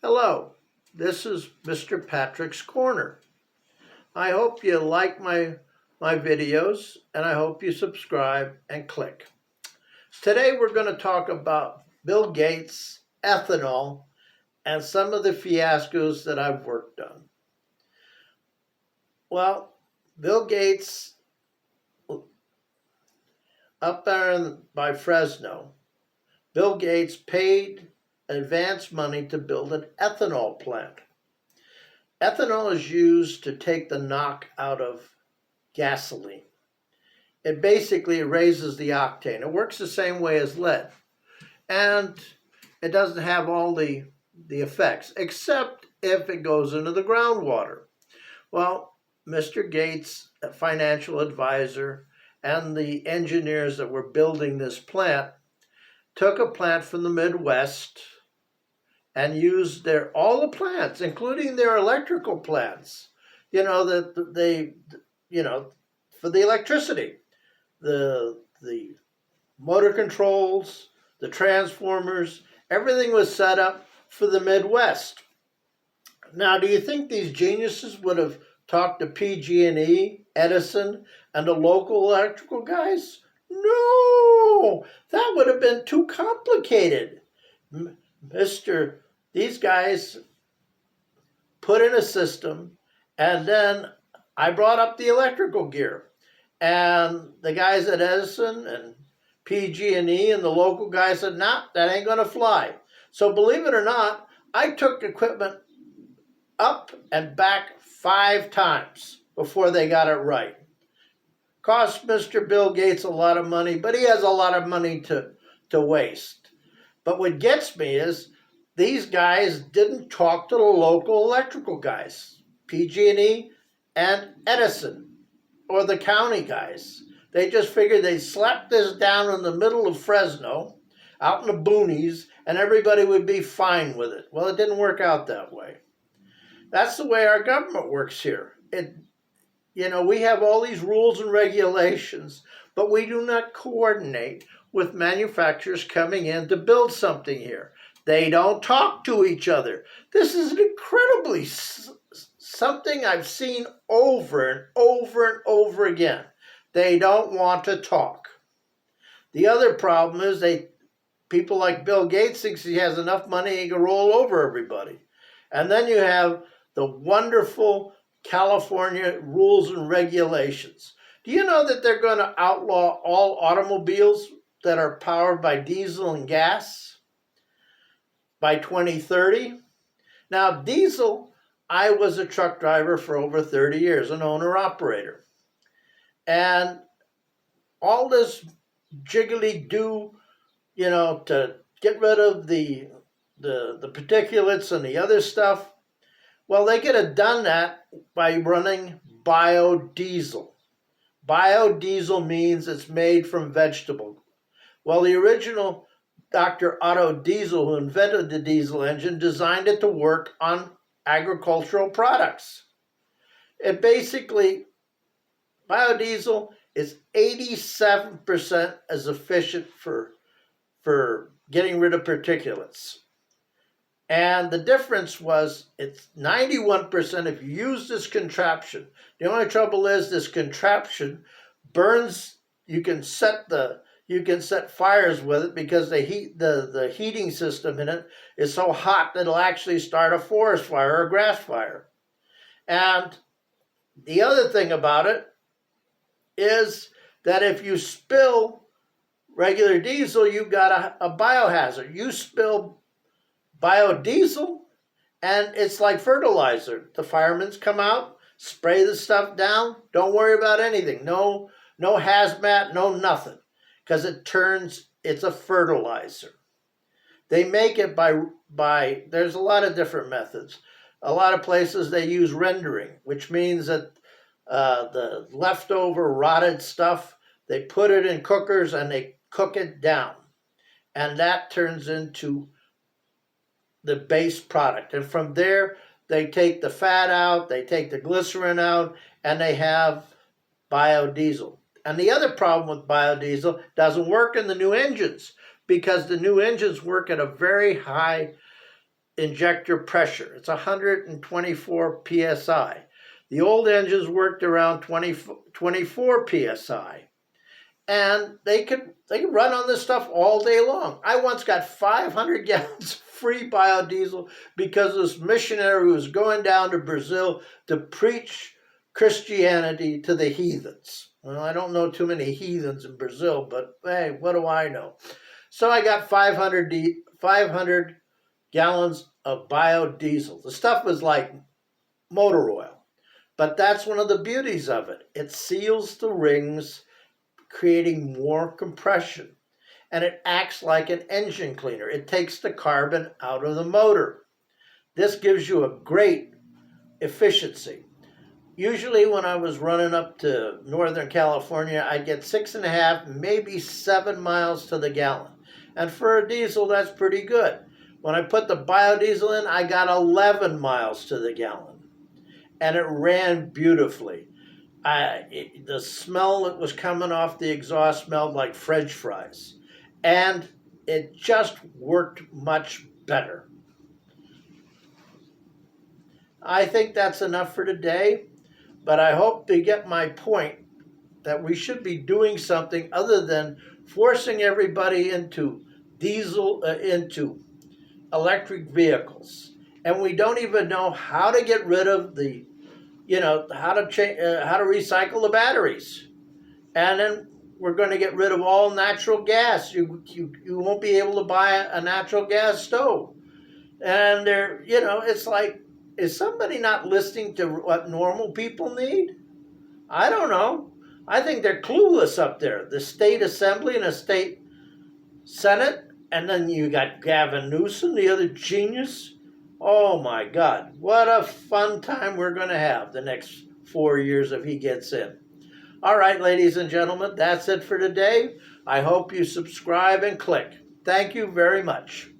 Hello, this is Mr. Patrick's Corner. I hope you like my videos and I hope you subscribe and click. Today we're going to talk about Bill Gates, ethanol, and some of the fiascos that I've worked on. Well, Bill Gates, up there by Fresno, Bill Gates paid advance money to build an ethanol plant. Ethanol is used to take the knock out of gasoline. It basically raises the octane. It works the same way as lead. And it doesn't have all the effects, except if it goes into the groundwater. Well, Mr. Gates, a financial advisor, and the engineers that were building this plant took a plant from the Midwest and used all the plants, including their electrical plants, that they, for the electricity, the motor controls, the transformers, everything was set up for the Midwest. Now, do you think these geniuses would have talked to PG&E, Edison, and the local electrical guys? No, that would have been too complicated. These guys put in a system, and then I brought up the electrical gear. And the guys at Edison and PG&E and the local guys said, nah, that ain't going to fly. So believe it or not, I took equipment up and back 5 times before they got it right. Cost Mr. Bill Gates a lot of money, but he has a lot of money to waste. But what gets me is these guys didn't talk to the local electrical guys, PG&E and Edison, or the county guys. They just figured they'd slap this down in the middle of Fresno, out in the boonies, and everybody would be fine with it. Well, it didn't work out that way. That's the way our government works here. We have all these rules and regulations, but we do not coordinate with manufacturers coming in to build something here. They don't talk to each other. This is incredibly something I've seen over and over and over again. They don't want to talk. The other problem is people like Bill Gates thinks he has enough money he can roll over everybody. And then you have the wonderful California rules and regulations. Do you know that they're going to outlaw all automobiles that are powered by diesel and gas by 2030? Now, diesel, I was a truck driver for over 30 years, an owner-operator. And all this jiggly-do, to get rid of the particulates and the other stuff, well, they could have done that by running biodiesel. Biodiesel means it's made from vegetable. Well, the original Dr. Otto Diesel, who invented the diesel engine, designed it to work on agricultural products. It basically, biodiesel is 87% as efficient for getting rid of particulates. And the difference was it's 91% if you use this contraption. The only trouble is this contraption burns. You can set fires with it because the heating system in it is so hot that it'll actually start a forest fire or a grass fire. And the other thing about it is that if you spill regular diesel, you've got a biohazard. You spill biodiesel, and it's like fertilizer. The firemen come out, spray the stuff down, don't worry about anything. No hazmat, no nothing, because it's a fertilizer. They make it by there's a lot of different methods. A lot of places they use rendering, which means that the leftover rotted stuff, they put it in cookers and they cook it down. And that turns into the base product. And from there, they take the fat out, they take the glycerin out, and they have biodiesel. And the other problem with biodiesel, doesn't work in the new engines because the new engines work at a very high injector pressure. It's 124 psi. The old engines worked around 24 psi. And they could run on this stuff all day long. I once got 500 gallons free biodiesel because this missionary was going down to Brazil to preach Christianity to the heathens. Well, I don't know too many heathens in Brazil, but hey, what do I know? So I got 500 gallons of biodiesel. The stuff was like motor oil, but that's one of the beauties of it. It seals the rings, creating more compression, and it acts like an engine cleaner. It takes the carbon out of the motor. This gives you a great efficiency. Usually when I was running up to Northern California, I'd get 6.5, maybe 7 miles to the gallon. And for a diesel, that's pretty good. When I put the biodiesel in, I got 11 miles to the gallon. And it ran beautifully. The smell that was coming off the exhaust smelled like French fries. And it just worked much better. I think that's enough for today, but I hope to get my point that we should be doing something other than forcing everybody into into electric vehicles. And we don't even know how to get rid of the how to recycle the batteries, and then we're going to get rid of all natural gas. You won't be able to buy a natural gas stove, and it's like, is somebody not listening to what normal people need? I don't know. I think they're clueless up there. The state assembly and the state senate, and then you got Gavin Newsom, the other genius. Oh my God, what a fun time we're going to have the next 4 years if he gets in. All right, ladies and gentlemen, that's it for today. I hope you subscribe and click. Thank you very much.